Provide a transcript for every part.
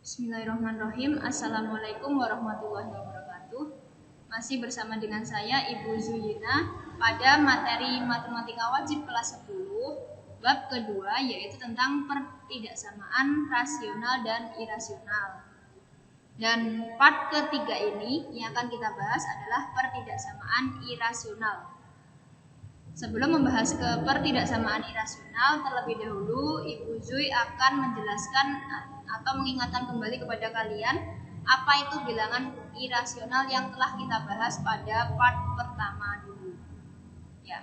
Bismillahirrahmanirrahim. Assalamualaikum warahmatullahi wabarakatuh. Masih bersama dengan saya Ibu Zuyina pada materi matematika wajib kelas 10 bab kedua, yaitu tentang pertidaksamaan rasional dan irasional. Dan part ketiga ini yang akan kita bahas adalah pertidaksamaan irasional. Sebelum membahas ke pertidaksamaan irasional, terlebih dahulu Ibu Zuy akan menjelaskan atau mengingatkan kembali kepada kalian apa itu bilangan irasional yang telah kita bahas pada part pertama dulu. Ya.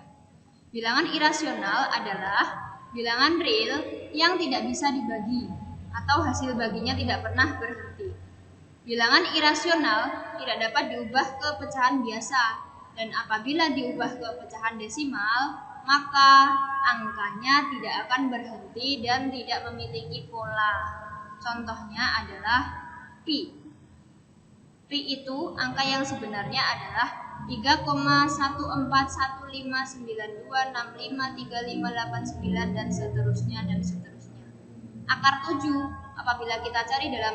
Bilangan irasional adalah bilangan real yang tidak bisa dibagi atau hasil baginya tidak pernah berhenti. Bilangan irasional tidak dapat diubah ke pecahan biasa. Dan apabila diubah ke pecahan desimal, maka angkanya tidak akan berhenti dan tidak memiliki pola. Contohnya adalah pi. Pi itu angka yang sebenarnya adalah 3,141592653589 dan seterusnya. Akar 7 apabila kita cari dalam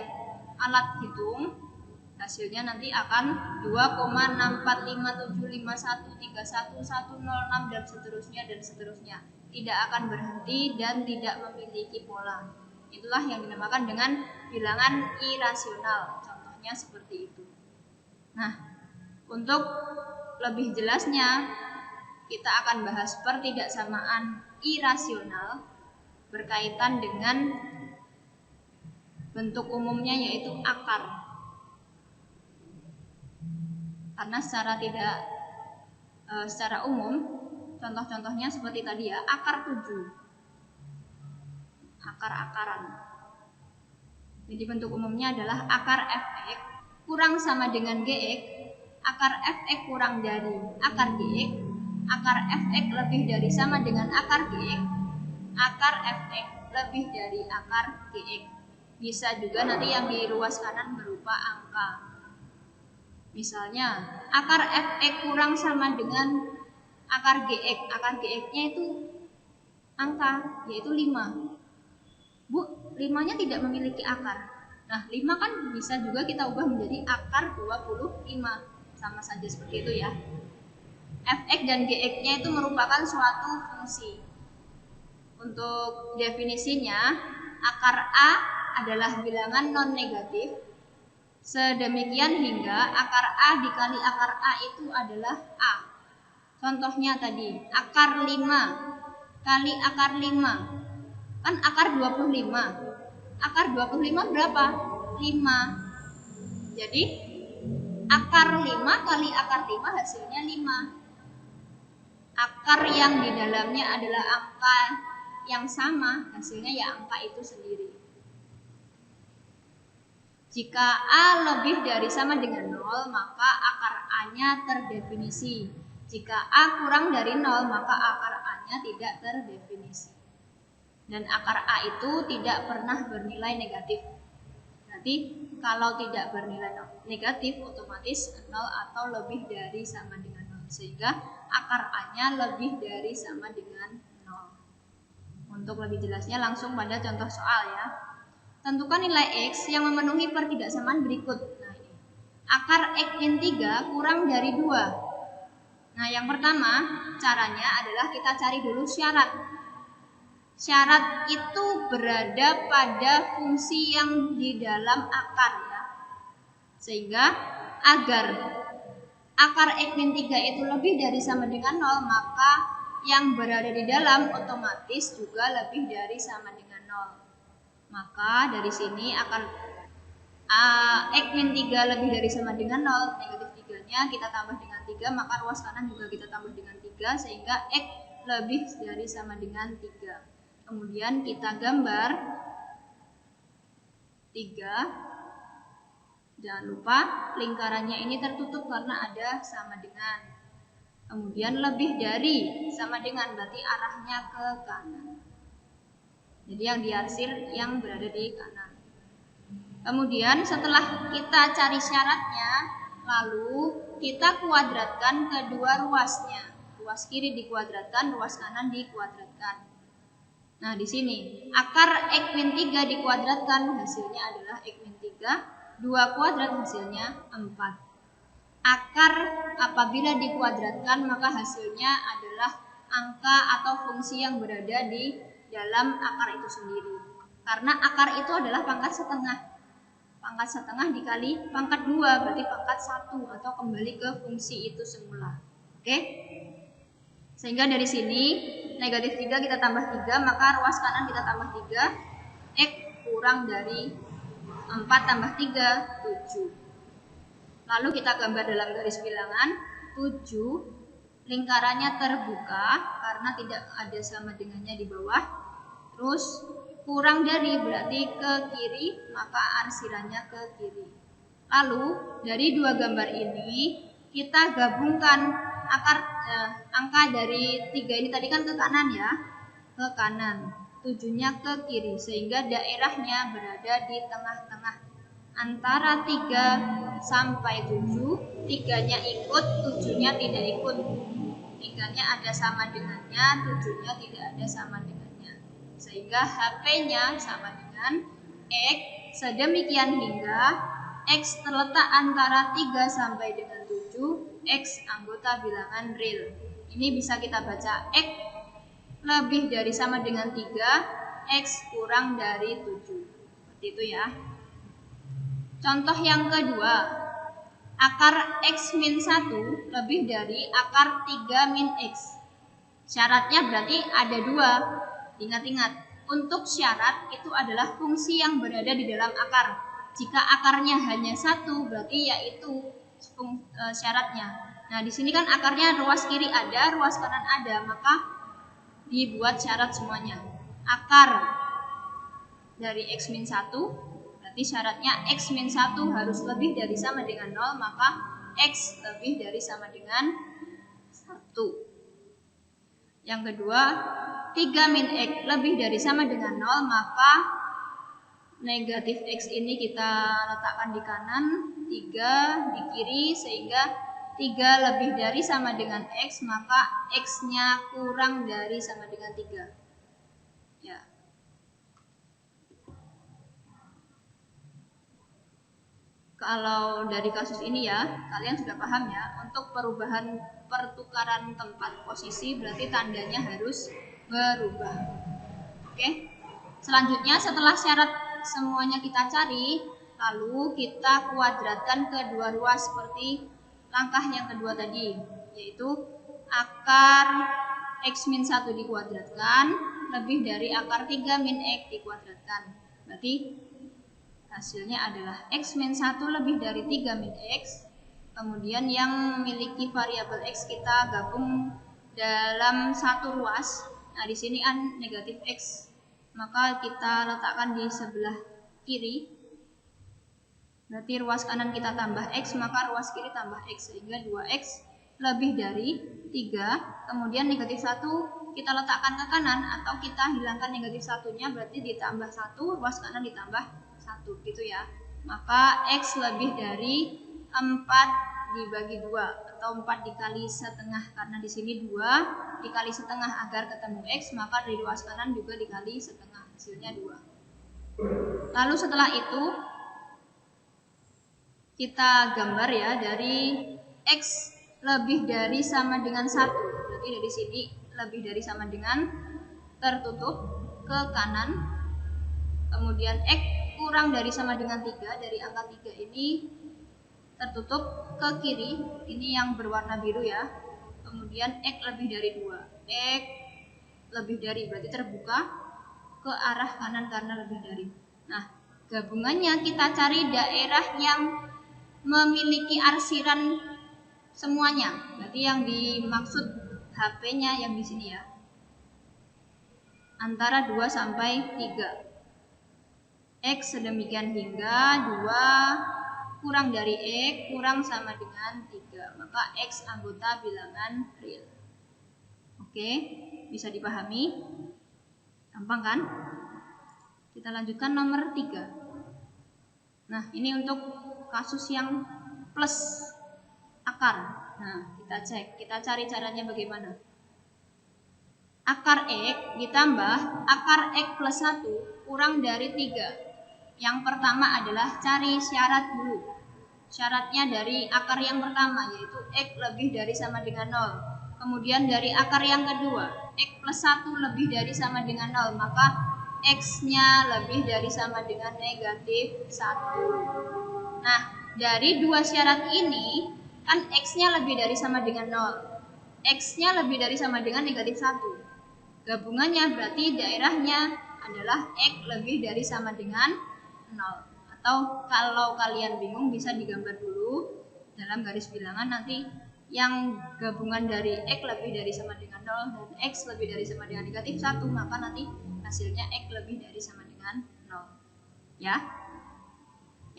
alat hitung, hasilnya nanti akan 2,64575131106 dan seterusnya. Tidak akan berhenti dan tidak memiliki pola. Itulah yang dinamakan dengan bilangan irasional. Contohnya seperti itu. Nah, untuk lebih jelasnya kita akan bahas pertidaksamaan irasional berkaitan dengan bentuk umumnya, yaitu akar. Karena secara umum contoh-contohnya seperti tadi ya, akar 7, akar-akaran. Jadi bentuk umumnya adalah akar fx kurang sama dengan gx, akar fx kurang dari akar gx, akar fx lebih dari sama dengan akar gx, akar fx lebih dari akar gx. Bisa juga nanti yang di ruas kanan berupa angka. Misalnya, akar fx kurang sama dengan akar gx. Akar gx-nya itu angka, yaitu 5. Bu, 5-nya tidak memiliki akar. Nah, 5 kan bisa juga kita ubah menjadi akar 25. Sama saja seperti itu ya. Fx dan gx-nya itu merupakan suatu fungsi. Untuk definisinya, akar A adalah bilangan non-negatif. Sedemikian hingga akar A dikali akar A itu adalah A. Contohnya tadi, akar 5 kali akar 5. Kan akar 25. Akar 25 berapa? 5. Jadi, akar 5 kali akar 5 hasilnya 5. Akar yang di dalamnya adalah angka yang sama, hasilnya ya angka itu sendiri. Jika A lebih dari sama dengan 0, maka akar A-nya terdefinisi. Jika A kurang dari 0, maka akar A-nya tidak terdefinisi. Dan akar A itu tidak pernah bernilai negatif. Nanti kalau tidak bernilai negatif, otomatis 0 atau lebih dari sama dengan 0. Sehingga akar A-nya lebih dari sama dengan 0. Untuk lebih jelasnya langsung pada contoh soal ya. Tentukan nilai X yang memenuhi pertidaksamaan berikut. Nah, ini. Akar X min 3 kurang dari 2. Nah, yang pertama caranya adalah kita cari dulu syarat. Syarat itu berada pada fungsi yang di dalam akar ya. Sehingga agar akar X min 3 itu lebih dari sama dengan 0, maka yang berada di dalam otomatis juga lebih dari sama dengan 0. Maka dari sini akar X min 3 lebih dari sama dengan 0, negatif 3-nya kita tambah dengan 3, maka ruas kanan juga kita tambah dengan 3, sehingga X lebih dari sama dengan 3. Kemudian kita gambar 3. Jangan lupa lingkarannya ini tertutup karena ada sama dengan. Kemudian lebih dari sama dengan, berarti arahnya ke kanan. Jadi yang diarsir yang berada di kanan. Kemudian setelah kita cari syaratnya, lalu kita kuadratkan kedua ruasnya. Ruas kiri dikuadratkan, ruas kanan dikuadratkan. Nah, di sini akar X min 3 dikuadratkan hasilnya adalah X min 3, 2 kuadrat hasilnya 4. Akar apabila dikuadratkan maka hasilnya adalah angka atau fungsi yang berada di dalam akar itu sendiri. Karena akar itu adalah pangkat setengah. Pangkat setengah dikali pangkat 2 berarti pangkat 1 atau kembali ke fungsi itu semula. Oke? Sehingga dari sini negatif 3 kita tambah 3, maka ruas kanan kita tambah 3. X kurang dari 4 tambah 3, 7. Lalu kita gambar dalam garis bilangan 7, lingkarannya terbuka karena tidak ada sama dengannya di bawah. Terus kurang dari berarti ke kiri, maka arsirannya ke kiri. Lalu dari dua gambar ini kita gabungkan angka dari 3 ini tadi kan ke kanan ya, ke kanan, 7-nya ke kiri, sehingga daerahnya berada di tengah-tengah antara 3 sampai 7. 3-nya ikut, 7-nya tidak ikut. 3-nya ada sama dengannya, 7-nya tidak ada sama dengannya. Sehingga HP-nya sama dengan X, sedemikian hingga X terletak antara 3 sampai dengan 7, X anggota bilangan real. Ini bisa kita baca X lebih dari sama dengan 3, X kurang dari 7. Seperti itu ya. Contoh yang kedua, akar X min 1 lebih dari akar 3 min X. Syaratnya berarti ada 2. Ingat-ingat, untuk syarat itu adalah fungsi yang berada di dalam akar. Jika akarnya hanya 1, berarti yaitu syaratnya. Nah, di sini kan akarnya ruas kiri ada, ruas kanan ada, maka dibuat syarat semuanya. Akar dari X min 1, berarti syaratnya X min 1 harus lebih dari sama dengan 0, maka X lebih dari sama dengan 1. Yang kedua, 3 min X lebih dari sama dengan 0, maka negatif X ini kita letakkan di kanan, 3 di kiri, sehingga 3 lebih dari sama dengan X, maka X-nya kurang dari sama dengan 3. Ya. Kalau dari kasus ini ya, kalian sudah paham ya, untuk perubahan pertukaran tempat posisi berarti tandanya harus berubah. Oke. Selanjutnya setelah syarat semuanya kita cari, lalu kita kuadratkan kedua ruas seperti langkah yang kedua tadi, yaitu akar X min 1 dikuadratkan lebih dari akar 3 min X dikuadratkan. Berarti hasilnya adalah X min 1 lebih dari 3 min X. Kemudian yang memiliki variabel X kita gabung dalam satu ruas. Nah, di sini negatif X, maka kita letakkan di sebelah kiri. Berarti ruas kanan kita tambah X, maka ruas kiri tambah X, sehingga 2X lebih dari 3. Kemudian negatif 1 kita letakkan ke kanan, atau kita hilangkan negatif 1-nya, berarti ditambah 1, ruas kanan ditambah 1, gitu ya. Maka X lebih dari 4 dibagi 2, atau 4 dikali setengah, karena di sini 2 dikali setengah agar ketemu X, maka dari ruas kanan juga dikali setengah, hasilnya 2. Lalu setelah itu kita gambar ya, dari X lebih dari sama dengan 1, berarti dari sini lebih dari sama dengan tertutup ke kanan, kemudian X kurang dari sama dengan 3, dari angka 3 ini tertutup ke kiri, ini yang berwarna biru ya. Kemudian X lebih dari 2, X lebih dari berarti terbuka ke arah kanan karena lebih dari. Nah, gabungannya kita cari daerah yang memiliki arsiran semuanya, berarti yang dimaksud HP-nya yang di sini ya, antara 2 sampai 3. X sedemikian hingga 2 kurang dari X kurang sama dengan 3, maka X anggota bilangan real. Oke, bisa dipahami? Gampang kan? Kita lanjutkan nomor 3. Nah, ini untuk kasus yang plus akar. Nah, kita cek, kita cari caranya bagaimana. akar X ditambah akar X plus 1 kurang dari 3. Yang pertama adalah cari syarat dulu. Syaratnya dari akar yang pertama yaitu X lebih dari sama dengan 0. Kemudian dari akar yang kedua, X plus 1 lebih dari sama dengan 0, maka X-nya lebih dari sama dengan negatif 1. Nah, dari dua syarat ini, kan X-nya lebih dari sama dengan 0. X-nya lebih dari sama dengan negatif 1. Gabungannya berarti daerahnya adalah X lebih dari sama dengan 0. Atau kalau kalian bingung bisa digambar dulu dalam garis bilangan, nanti yang gabungan dari X lebih dari sama dengan 0 dan X lebih dari sama dengan negatif 1, maka nanti hasilnya X lebih dari sama dengan 0. Ya.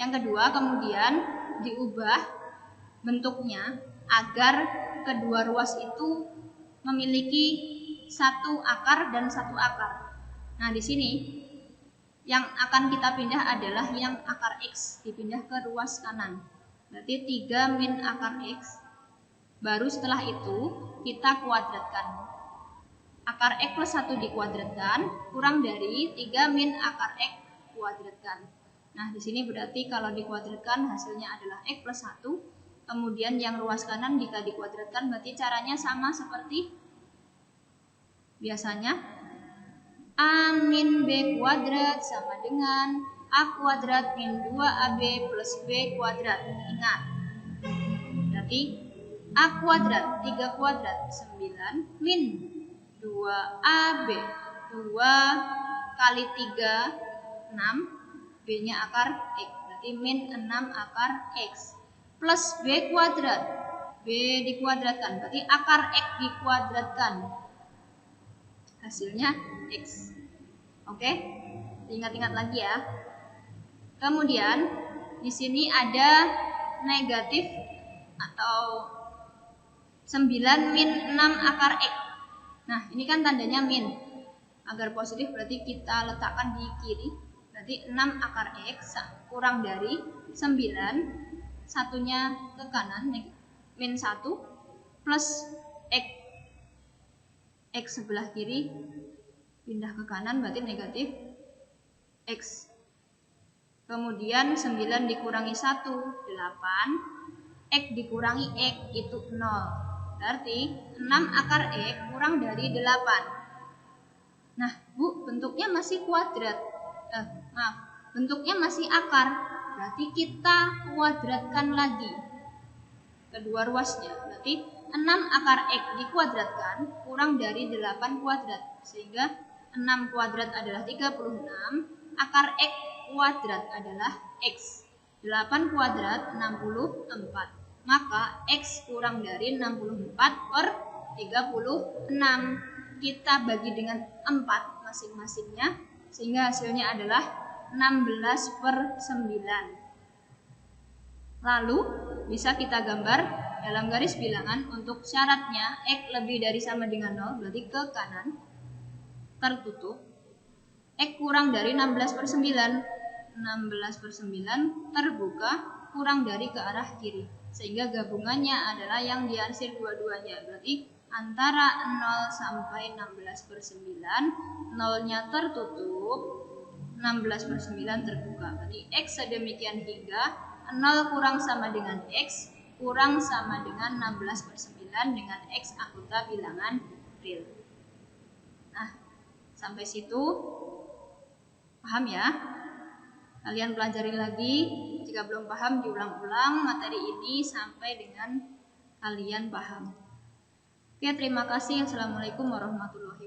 Yang kedua, kemudian diubah bentuknya agar kedua ruas itu memiliki satu akar dan satu akar. Nah, di sini yang akan kita pindah adalah yang akar X dipindah ke ruas kanan. Berarti 3 min akar X. Baru setelah itu kita kuadratkan. Akar X plus 1 dikuadratkan kurang dari 3 min akar X kuadratkan. Nah, di sini berarti kalau dikuadratkan hasilnya adalah X plus 1. Kemudian yang ruas kanan jika dikuadratkan berarti caranya sama seperti biasanya. A min B kuadrat sama dengan A kuadrat min 2AB plus B kuadrat. Ingat, berarti A kuadrat 3 kuadrat 9 min 2AB 2 kali 3 6, B-nya akar X, berarti min 6 akar X plus B kuadrat, B dikuadratkan, berarti akar X dikuadratkan, hasilnya X. Oke, ingat-ingat lagi ya. Kemudian di sini ada negatif atau 9 min 6 akar X. Nah, ini kan tandanya min. Agar positif berarti kita letakkan di kiri. Berarti 6 akar X kurang dari 9, satunya ke kanan, min 1 plus X. X sebelah kiri pindah ke kanan berarti negatif X. Kemudian 9 dikurangi 1, 8. X dikurangi X itu 0. Berarti 6 akar X kurang dari 8. Nah, Bu, bentuknya masih kuadrat. Bentuknya masih akar. Berarti kita kuadratkan lagi kedua ruasnya. Berarti 6 akar X dikuadratkan kurang dari 8 kuadrat. Sehingga 6 kuadrat adalah 36, akar X kuadrat adalah X. 8 kuadrat 64. Maka X kurang dari 64 per 36. Kita bagi dengan 4 masing-masingnya, sehingga hasilnya adalah 16 per 9. Lalu bisa kita gambar dalam garis bilangan untuk syaratnya X lebih dari sama dengan 0, berarti ke kanan tertutup. X kurang dari 16 per 9, 16 per 9 terbuka kurang dari ke arah kiri, sehingga gabungannya adalah yang diarsir dua-duanya. Berarti antara 0 sampai 16 per 9, 0-nya tertutup, 16 per 9 terbuka. Berarti X sedemikian hingga 0 kurang sama dengan X kurang sama dengan 16 per 9 dengan X anggota bilangan real. Nah, sampai situ paham ya? Kalian pelajari lagi. Jika belum paham, diulang-ulang materi ini sampai dengan kalian paham. Oke, terima kasih. Assalamualaikum warahmatullahi wabarakatuh.